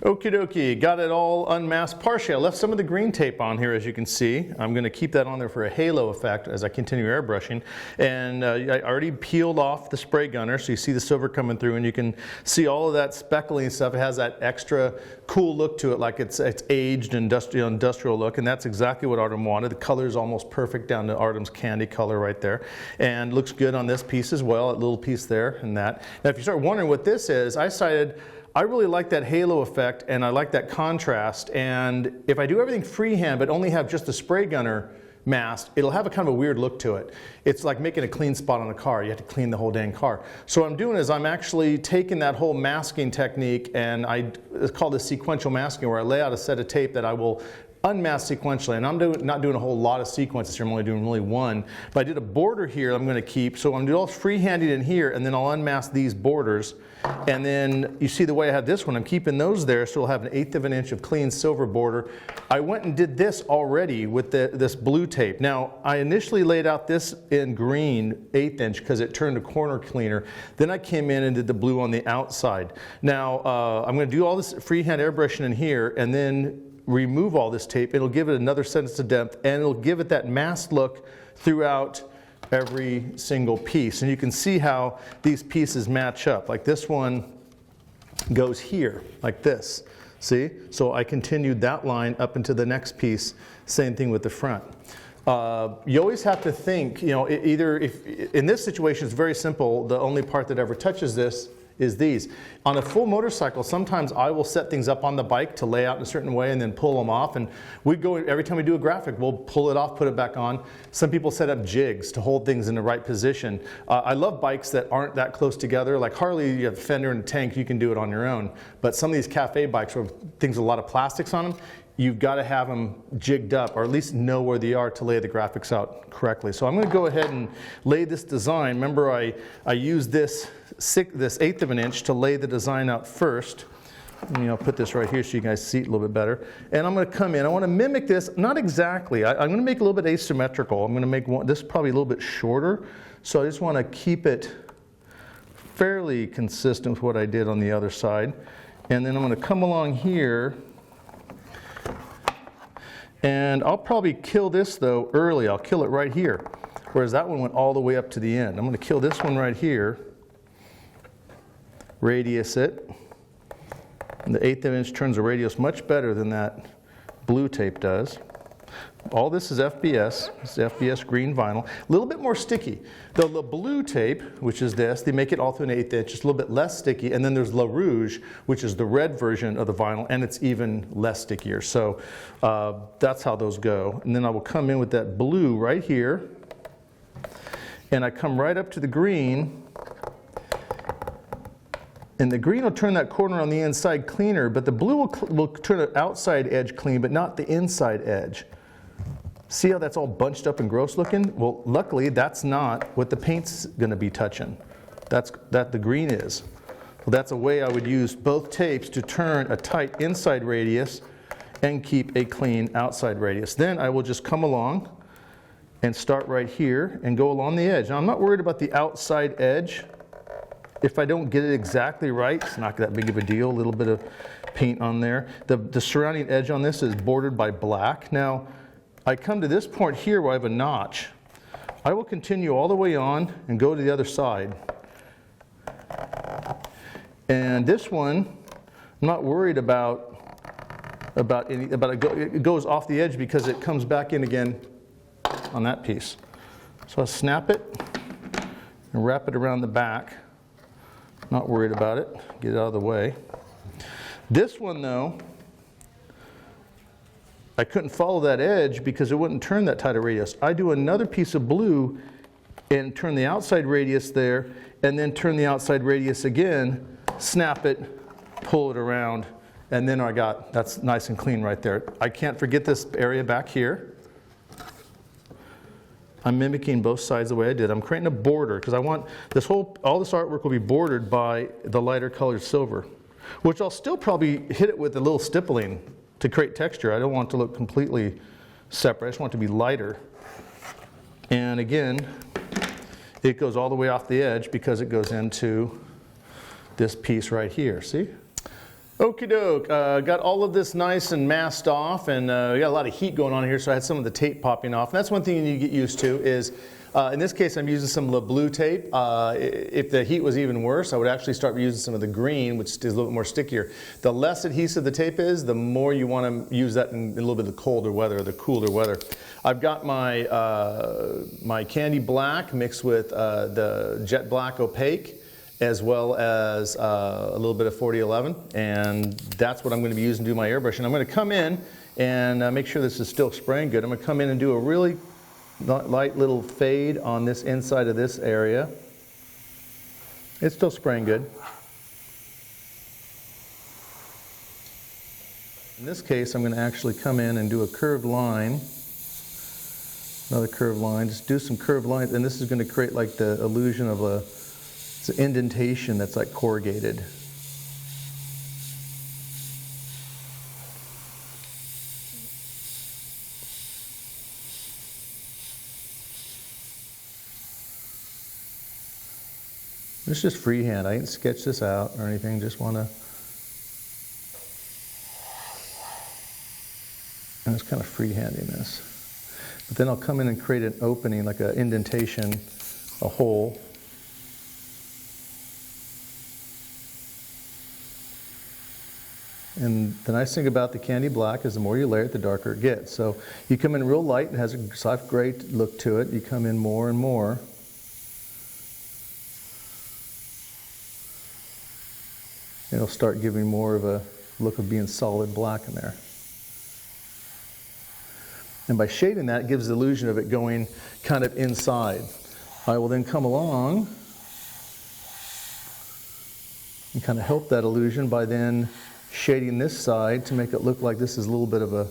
Okie dokie, got it all unmasked partially. I left some of the green tape on here, as you can see. I'm going to keep that on there for a halo effect as I continue airbrushing. And I already peeled off the spray gunner, so you see the silver coming through, and you can see all of that speckly and stuff. It has that extra cool look to it, like it's aged industrial look, and that's exactly what Artem wanted. The color is almost perfect down to Artem's candy color right there, and looks good on this piece as well, that little piece there and that. Now, if you start wondering what this is, I decided I really like that halo effect and I like that contrast, and if I do everything freehand but only have just the spray gunner masked, it'll have a kind of a weird look to it. It's like making a clean spot on a car. You have to clean the whole dang car. So what I'm doing is I'm actually taking that whole masking technique, and it's called the sequential masking, where I lay out a set of tape that I will unmask sequentially, and I'm not doing a whole lot of sequences here. I'm only doing really one, but I did a border here I'm going to keep, so I'm going to do all freehanding in here, and then I'll unmask these borders, and then you see the way I have this one, I'm keeping those there, so we'll have an 1/8 of an inch of clean silver border. I went and did this already with this blue tape. Now, I initially laid out this in green 1/8 inch because it turned a corner cleaner. Then I came in and did the blue on the outside. Now, I'm going to do all this freehand airbrushing in here, and then remove all this tape. It'll give it another sense of depth, and it'll give it that masked look throughout every single piece. And you can see how these pieces match up. Like this one goes here, like this. See? So I continued that line up into the next piece. Same thing with the front. You always have to think, you know, either if in this situation it's very simple, the only part that ever touches this is these. On a full motorcycle, sometimes I will set things up on the bike to lay out in a certain way and then pull them off. And we go, every time we do a graphic, we'll pull it off, put it back on. Some people set up jigs to hold things in the right position. I love bikes that aren't that close together. Like Harley, you have a fender and a tank, you can do it on your own. But some of these cafe bikes where things with a lot of plastics on them, you've got to have them jigged up, or at least know where they are to lay the graphics out correctly. So I'm going to go ahead and lay this design. Remember, I used this 1/8 of an inch to lay the design out first. I'll put this right here so you guys see it a little bit better. And I'm going to come in. I want to mimic this, not exactly. I'm going to make it a little bit asymmetrical. I'm going to make this probably a little bit shorter. So I just want to keep it fairly consistent with what I did on the other side. And then I'm going to come along here. And I'll probably kill this though early. I'll kill it right here, whereas that one went all the way up to the end. I'm going to kill this one right here, radius it, and the 1/8 of an inch turns the radius much better than that blue tape does. All this is FBS. It's FBS green vinyl. A little bit more sticky. The blue tape, which is this, they make it all through an 1/8 inch. It's a little bit less sticky. And then there's La Rouge, which is the red version of the vinyl, and it's even less stickier. So that's how those go. And then I will come in with that blue right here. And I come right up to the green. And the green will turn that corner on the inside cleaner, but the blue will turn the outside edge clean, but not the inside edge. See how that's all bunched up and gross looking? Well, luckily, that's not what the paint's going to be touching. That the green is. Well, that's a way I would use both tapes to turn a tight inside radius and keep a clean outside radius. Then I will just come along and start right here and go along the edge. Now, I'm not worried about the outside edge. If I don't get it exactly right, it's not that big of a deal. A little bit of paint on there. The surrounding edge on this is bordered by black. Now, I come to this point here where I have a notch. I will continue all the way on and go to the other side. And this one, I'm not worried about it goes off the edge because it comes back in again on that piece. So I'll snap it and wrap it around the back. Not worried about it. Get it out of the way. This one though, I couldn't follow that edge because it wouldn't turn that tight a radius. I do another piece of blue and turn the outside radius there, and then turn the outside radius again, snap it, pull it around, and then that's nice and clean right there. I can't forget this area back here. I'm mimicking both sides the way I did. I'm creating a border because I want all this artwork will be bordered by the lighter colored silver, which I'll still probably hit it with a little stippling to create texture. I don't want it to look completely separate. I just want it to be lighter. And again, it goes all the way off the edge because it goes into this piece right here. See? Okie doke, got all of this nice and masked off, and we got a lot of heat going on here, so I had some of the tape popping off. And that's one thing you need to get used to is, in this case I'm using some blue tape. If the heat was even worse, I would actually start using some of the green, which is a little bit more stickier. The less adhesive the tape is, the more you want to use that in a little bit of the colder weather, the cooler weather. I've got my, my candy black mixed with the jet black opaque, as well as a little bit of 4011, and that's what I'm going to be using to do my airbrush. And I'm going to come in and make sure this is still spraying good. I'm going to come in and do a really light little fade on this inside of this area. It's still spraying good. In this case, I'm going to actually come in and do a curved line. Another curved line. Just do some curved lines, and this is going to create like the illusion of a it's an indentation that's like corrugated. It's just freehand. I didn't sketch this out or anything, just want to. And it's kind of freehanding this. But then I'll come in and create an opening, like an indentation, a hole. And the nice thing about the candy black is the more you layer it, the darker it gets. So you come in real light and has a soft gray look to it. You come in more and more. It'll start giving more of a look of being solid black in there. And by shading that, it gives the illusion of it going kind of inside. I will then come along and kind of help that illusion by then shading this side to make it look like this is a little bit of a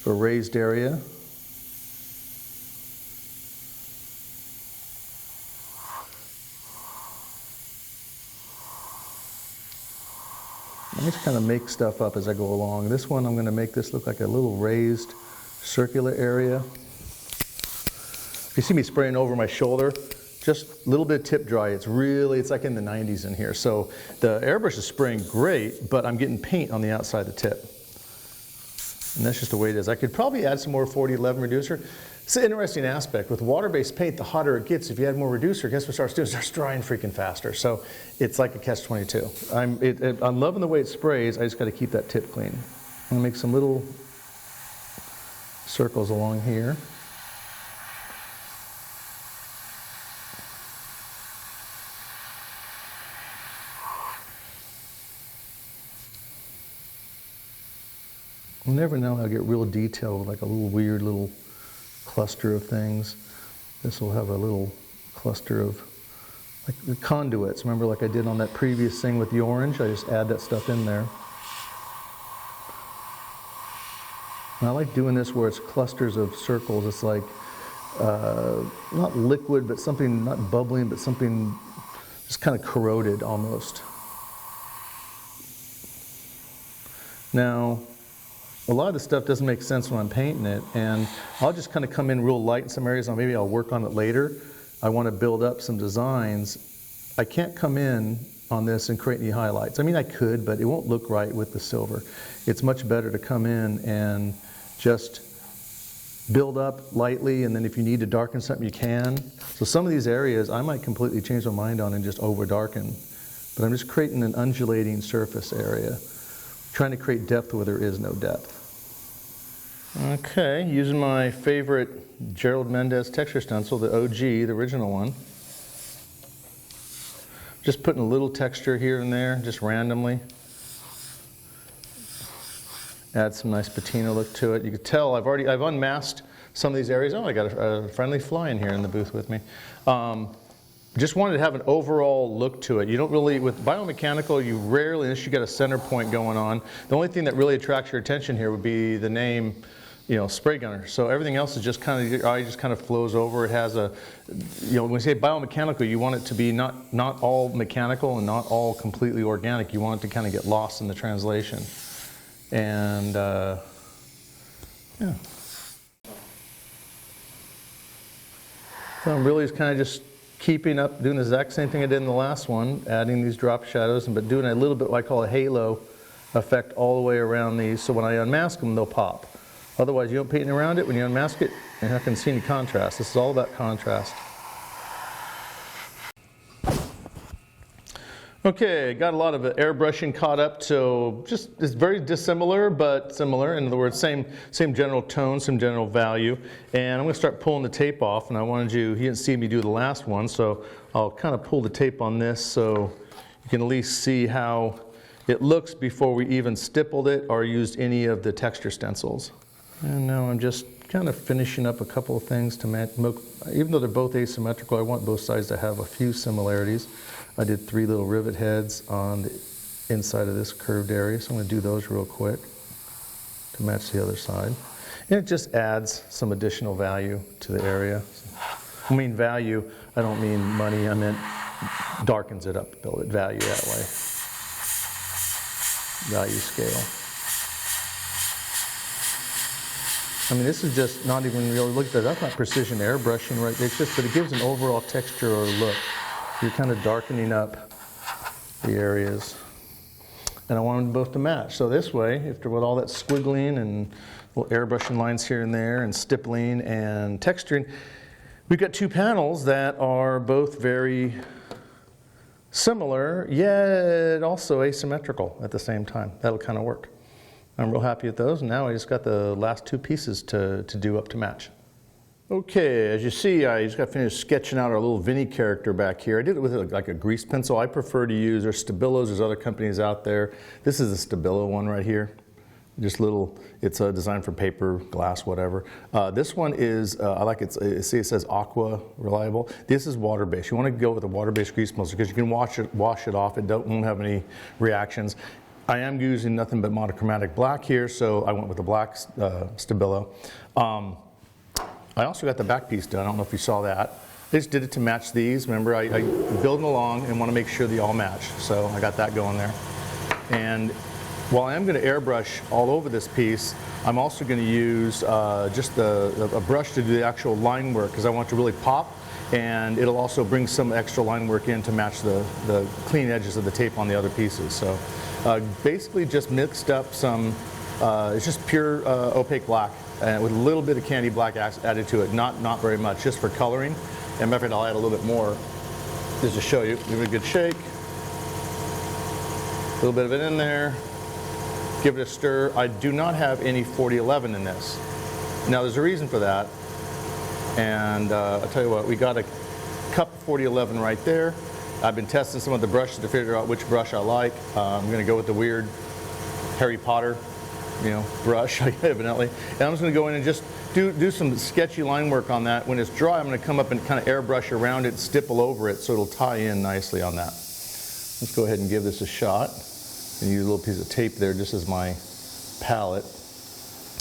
raised area. I just kind of make stuff up as I go along. This one, I'm going to make this look like a little raised circular area. You see me spraying over my shoulder, just a little bit tip dry. It's like in the 90s in here. So the airbrush is spraying great, but I'm getting paint on the outside of the tip. And that's just the way it is. I could probably add some more 4011 reducer. It's an interesting aspect. With water-based paint, the hotter it gets, if you add more reducer, guess what it starts doing? It starts drying freaking faster. So it's like a catch-22. I'm loving the way it sprays. I just got to keep that tip clean. I'm going to make some little circles along here. You never know, I'll get real detailed, like a little weird little cluster of things. This will have a little cluster of like the conduits. Remember, like I did on that previous thing with the orange? I just add that stuff in there. And I like doing this where it's clusters of circles. It's like not liquid, but something not bubbling, but something just kind of corroded almost. Now, a lot of the stuff doesn't make sense when I'm painting it, and I'll just kind of come in real light in some areas, and maybe I'll work on it later. I want to build up some designs. I can't come in on this and create any highlights. I mean, I could, but it won't look right with the silver. It's much better to come in and just build up lightly, and then if you need to darken something, you can. So some of these areas I might completely change my mind on and just over darken, but I'm just creating an undulating surface area, trying to create depth where there is no depth. Okay, using my favorite Gerald Mendez texture stencil, the OG, the original one. Just putting a little texture here and there, just randomly. Add some nice patina look to it. You can tell I've unmasked some of these areas. Oh, I got a friendly fly in here in the booth with me. Just wanted to have an overall look to it. You don't really, with Biomechanical, you rarely, unless you got a center point going on, the only thing that really attracts your attention here would be the name, you know, spray gunner. So everything else is just kind of, your eye just kind of flows over. It has a, you know, when you say Biomechanical, you want it to be not all mechanical and not all completely organic. You want it to kind of get lost in the translation. And, yeah. So I'm really just kind of just keeping up, doing the exact same thing I did in the last one, adding these drop shadows, but doing a little bit what I call a halo effect all the way around these, so when I unmask them, they'll pop. Otherwise, you don't paint around it. When you unmask it, you're not going to see any contrast. This is all about contrast. Okay, got a lot of airbrushing caught up, so just it's very dissimilar but similar. In other words, same general tone, some general value. And I'm going to start pulling the tape off, and I wanted you didn't see me do the last one, so I'll kind of pull the tape on this so you can at least see how it looks before we even stippled it or used any of the texture stencils. And now I'm just kind of finishing up a couple of things to match. Even though they're both asymmetrical, I want both sides to have a few similarities. I did 3 little rivet heads on the inside of this curved area, so I'm going to do those real quick to match the other side. And it just adds some additional value to the area. I mean value, I don't mean money, I meant darkens it up, build it value that way. Value scale. I mean, this is just not even really, look at that, that's not precision airbrushing right there, it's just, but it gives an overall texture or look. You're kind of darkening up the areas. And I want them both to match. So this way, after with all that squiggling and little airbrushing lines here and there and stippling and texturing, we've got 2 panels that are both very similar, yet also asymmetrical at the same time. That'll kind of work. I'm real happy with those, and now I just got the last 2 pieces to do up to match. Okay, as you see, I just got finished sketching out our little Vinny character back here. I did it with like a grease pencil. I prefer to use, there's Stabilos, there's other companies out there. This is a Stabilo one right here. Just little, it's designed for paper, glass, whatever. This one is, I like it, see it says Aqua Reliable. This is water-based. You want to go with a water-based grease pencil because you can wash it off. It won't have any reactions. I am using nothing but monochromatic black here, so I went with the black Stabilo. I also got the back piece done. I don't know if you saw that. I just did it to match these. Remember, I build them along and want to make sure they all match. So I got that going there. And while I am going to airbrush all over this piece, I'm also going to use just a brush to do the actual line work because I want it to really pop. And it'll also bring some extra line work in to match the clean edges of the tape on the other pieces. So basically just mixed up some, it's just pure opaque black. And with a little bit of candy black added to it, not very much, just for coloring. And matter of fact, I'll add a little bit more just to show you. Give it a good shake. A little bit of it in there. Give it a stir. I do not have any 4011 in this. Now there's a reason for that. And I'll tell you what, we got a cup of 4011 right there. I've been testing some of the brushes to figure out which brush I like. I'm going to go with the weird Harry Potter brush, evidently. And I'm just going to go in and just do some sketchy line work on that. When it's dry, I'm going to come up and kind of airbrush around it, stipple over it, so it'll tie in nicely on that. Let's go ahead and give this a shot. And use a little piece of tape there just as my palette.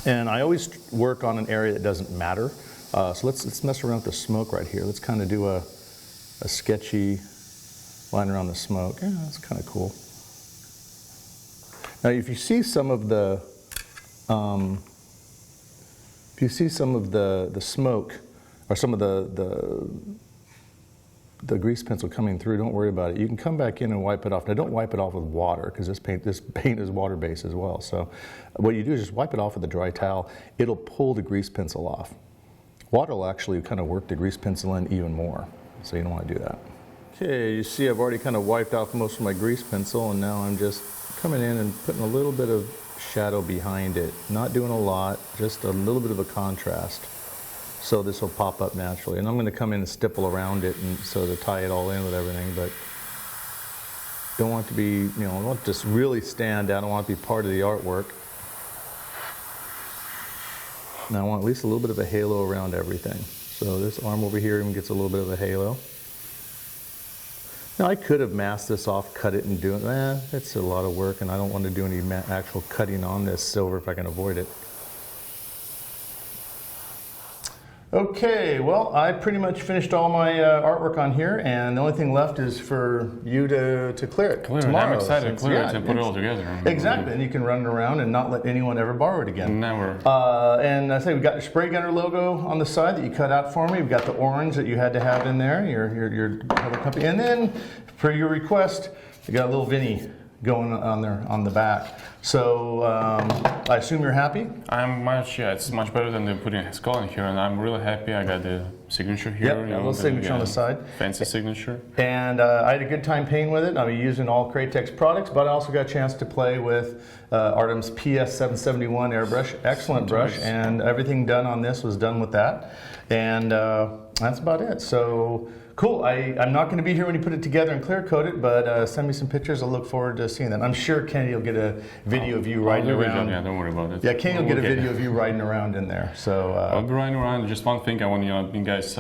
And I always work on an area that doesn't matter. So let's mess around with the smoke right here. Let's kind of do a sketchy line around the smoke. Yeah, that's kind of cool. Now, if you see some of the smoke or some of the grease pencil coming through, don't worry about it. You can come back in and wipe it off. Now, don't wipe it off with water because this paint is water-based as well. So what you do is just wipe it off with a dry towel. It'll pull the grease pencil off. Water will actually kind of work the grease pencil in even more, so you don't want to do that. Okay, you see I've already kind of wiped off most of my grease pencil, and now I'm just coming in and putting a little bit of shadow behind it. Not doing a lot, just a little bit of a contrast. So this will pop up naturally. And I'm going to come in and stipple around it and so to tie it all in with everything, but don't want it to be, I want it to really stand out. I want it to be part of the artwork. Now I want at least a little bit of a halo around everything. So this arm over here even gets a little bit of a halo. Now I could have masked this off, cut it and do it. That's a lot of work and I don't want to do any actual cutting on this silver if I can avoid it. Okay, well, I pretty much finished all my artwork on here, and the only thing left is for you to clear it tomorrow. I'm excited to clear it and put it all together. Exactly, and you can run it around and not let anyone ever borrow it again. Never. And I say we got your spray gunner logo on the side that you cut out for me. We've got the orange that you had to have in there, your other company, and then per your request, you got a little Vinny going on there on the back. So I assume you're happy? It's much better than putting a skull in here, and I'm really happy. I got the signature here. Yep, a little signature on the side. Fancy signature. And I had a good time painting with it. I'm using all Createx products, but I also got a chance to play with Artem's PS771 airbrush. Excellent brush, and everything done on this was done with that. And that's about it. So cool. I'm not going to be here when you put it together and clear coat it, but send me some pictures. I'll look forward to seeing that. I'm sure Kenny will get a video of you riding around. Yeah, don't worry about it. Yeah, Kenny will get a video of you riding around in there. So I'll be riding around. Just one thing I want you guys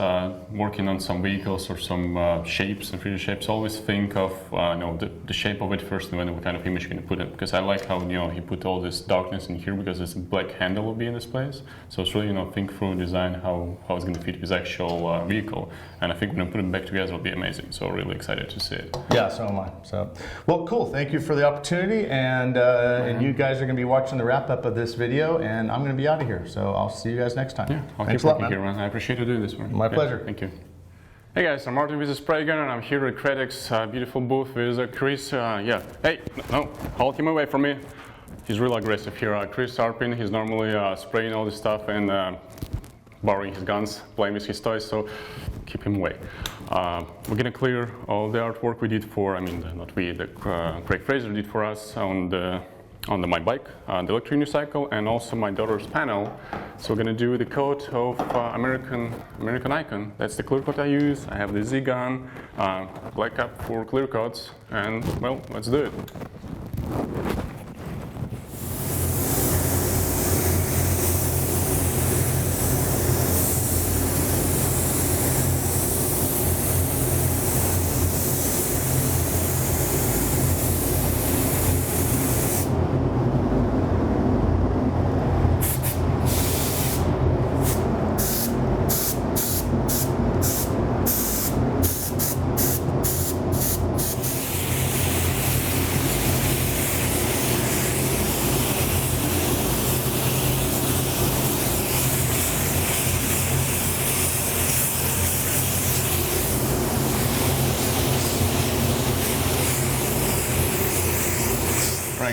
working on some vehicles or some shapes and 3D shapes. Always think of the shape of it first, and then what kind of image you're going to put in. Because I like how he put all this darkness in here because this black handle will be in this place. So it's really think through design how it's going to fit his actual vehicle. And I think when I put them back together, it'll be amazing. So really excited to see it. Yeah, so am I. So, well, cool. Thank you for the opportunity, and you guys are going to be watching the wrap up of this video, and I'm going to be out of here. So I'll see you guys next time. Yeah, I'll Thanks keep a lot, working here, man. I appreciate you doing this one. My pleasure. Thank you. Hey guys, I'm Artem with the spray gun, and I'm here at Createx beautiful booth with Chris. Hey, no, hold him away from me. He's real aggressive here. Chris Arpin. He's normally spraying all this stuff and borrowing his guns, playing with his toys, so keep him away. We're gonna clear all the artwork we did for, not we, Craig Fraser did for us on my bike, the electric unicycle, and also my daughter's panel. So we're gonna do the coat of American Icon. That's the clear coat I use. I have the Z gun, black cap for clear coats, and well, let's do it.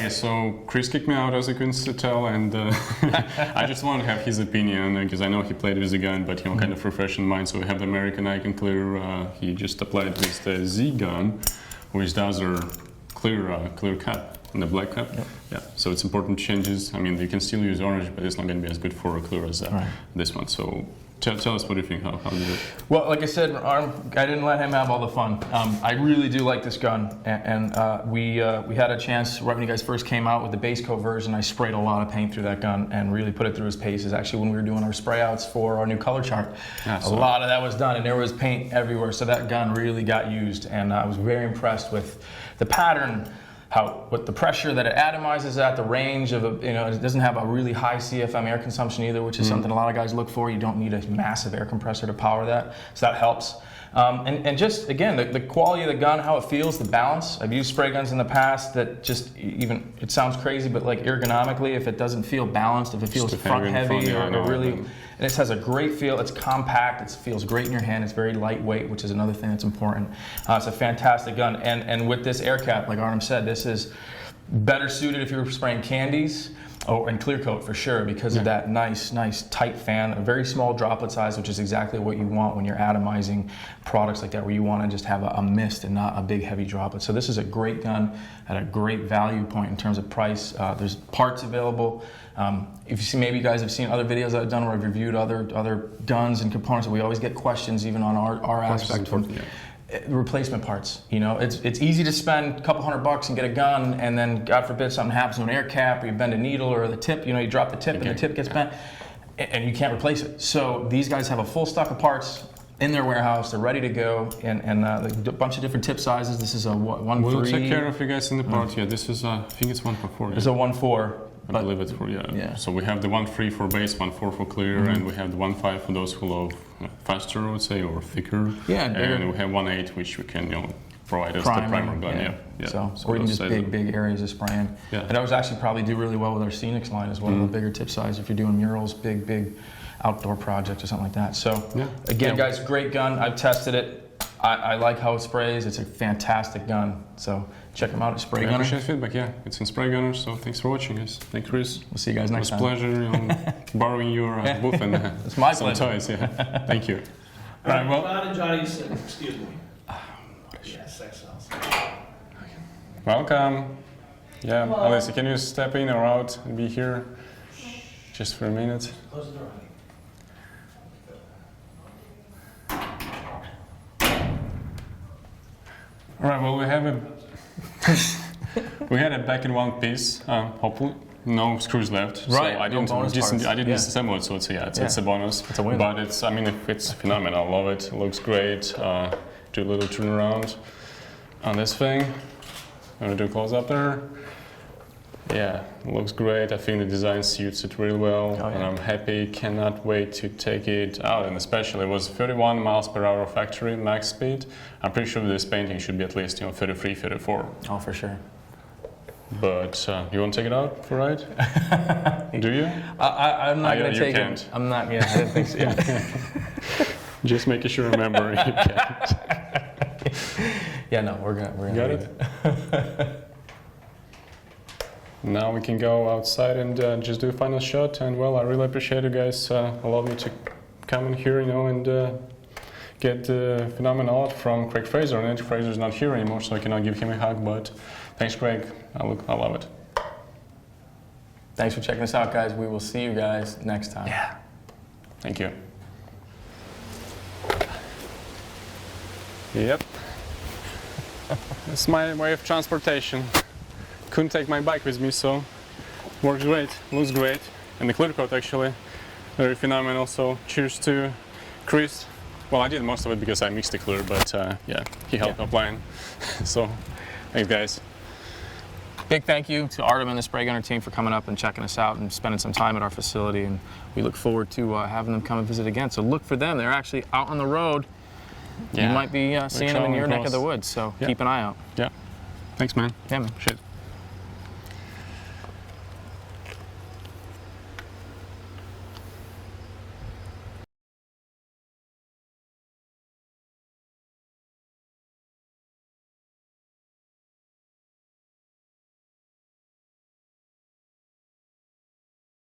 So Chris kicked me out, as you can tell, and I just want to have his opinion because I know he played with the gun, but kind of refreshing mine. So we have the American Icon clear. He just applied with the Z gun, which does our clear cap and the black cap. Yep. Yeah. So it's important changes. You can still use orange, but it's not going to be as good for a clear as this one. So. Tell us what you think. How did it? Well, like I said, I didn't let him have all the fun. I really do like this gun, and we had a chance right when you guys first came out with the base coat version. I sprayed a lot of paint through that gun and really put it through his paces. Actually, when we were doing our spray outs for our new color chart, a lot of that was done, and there was paint everywhere. So that gun really got used, and I was very impressed with the pattern. With the pressure that it atomizes at, the range of, it doesn't have a really high CFM air consumption either, which is something a lot of guys look for. You don't need a massive air compressor to power that, so that helps. And just, again, the quality of the gun, how it feels, the balance. I've used spray guns in the past that just even, it sounds crazy, but like ergonomically, if it doesn't feel balanced, if it feels front heavy or really, and it has a great feel, it's compact, it feels great in your hand, it's very lightweight, which is another thing that's important. It's a fantastic gun, and with this air cap, like Artem said, this is better suited if you're spraying candies. And clear coat for sure, because of that nice tight fan, a very small droplet size, which is exactly what you want when you're atomizing products like that, where you want to just have a mist and not a big heavy droplet. So this is a great gun at a great value point in terms of price. There's parts available. If you see, maybe you guys have seen other videos I've done where I've reviewed other guns and components. We always get questions even on our aspect. Replacement parts. It's easy to spend a couple $100 and get a gun, and then God forbid something happens to an air cap, or you bend a needle, or the tip. You drop the tip and the tip gets bent, and you can't replace it. So these guys have a full stock of parts in their warehouse. They're ready to go, and a bunch of different tip sizes. This is a 1.3. We'll take care of you guys in the part. Yeah, this is I think it's 1.4. It's a 1.4. I believe it's for, yeah. So we have the 1.3 for base, 1.4 for clear, and we have the 1.5 for those who love faster, I would say, or thicker. Yeah, and we have 1.8, which we can, provide as the primer gun. Yeah. So or even just big areas of spraying. Yeah. And that was actually probably do really well with our Scenics line as well, the bigger tip size if you're doing murals, big outdoor projects or something like that. So again, guys, great gun. I've tested it. I like how it sprays. It's a fantastic gun. So check them out at Spray I Gunner. appreciate feedback. Yeah, it's in Spray Gunner. So thanks for watching, guys. Thanks, Chris. We'll see you guys next time. It was a pleasure borrowing your booth and It's my some pleasure. toys. Yeah, thank you. All right, well, Ron and Johnny said, excuse me. Yes, sex sells. Welcome. Yeah, Hello. Alicia, can you step in or out and be here just for a minute? Close the door, honey. All right. Well, we have it. We had it back in one piece. Hopefully, no screws left. Right, So I no didn't bonus parts. I didn't Yeah. disassemble it, so it's a bonus. It's a win. But it's phenomenal. I love it. It looks great. Do a little turnaround on this thing. I'm gonna do a close up there. Yeah, it looks great. I think the design suits it really well, and I'm happy. Cannot wait to take it out. And especially, it was 31 miles per hour factory max speed. I'm pretty sure this painting should be at least 33, 34. Oh, for sure. But you want to take it out for a ride? Do you? I'm not going to you take can't. it. I'm not. Yeah, I didn't think so. Just making sure remember you can't. Yeah, no, we're gonna Got leave it? Now we can go outside and just do a final shot. And well, I really appreciate you guys allowing me to come in here, and get the phenomenal art from Craig Fraser. And Fraser's not here anymore, so I cannot give him a hug. But thanks, Craig. I love it. Thanks for checking us out, guys. We will see you guys next time. Yeah. Thank you. Yep. That's my way of transportation. Couldn't take my bike with me, so works great, looks great. And the clear coat actually, very phenomenal. So cheers to Chris. Well, I did most of it because I mixed the clear, but yeah, he helped applying. So thanks, guys. Big thank you to Artem and the Spray Gunner team for coming up and checking us out and spending some time at our facility. And we look forward to having them come and visit again. So look for them. They're actually out on the road. Yeah. You might be seeing them in your neck of the close. woods. So Yeah. keep an eye out. Yeah. Thanks, man. Yeah, man. Shit.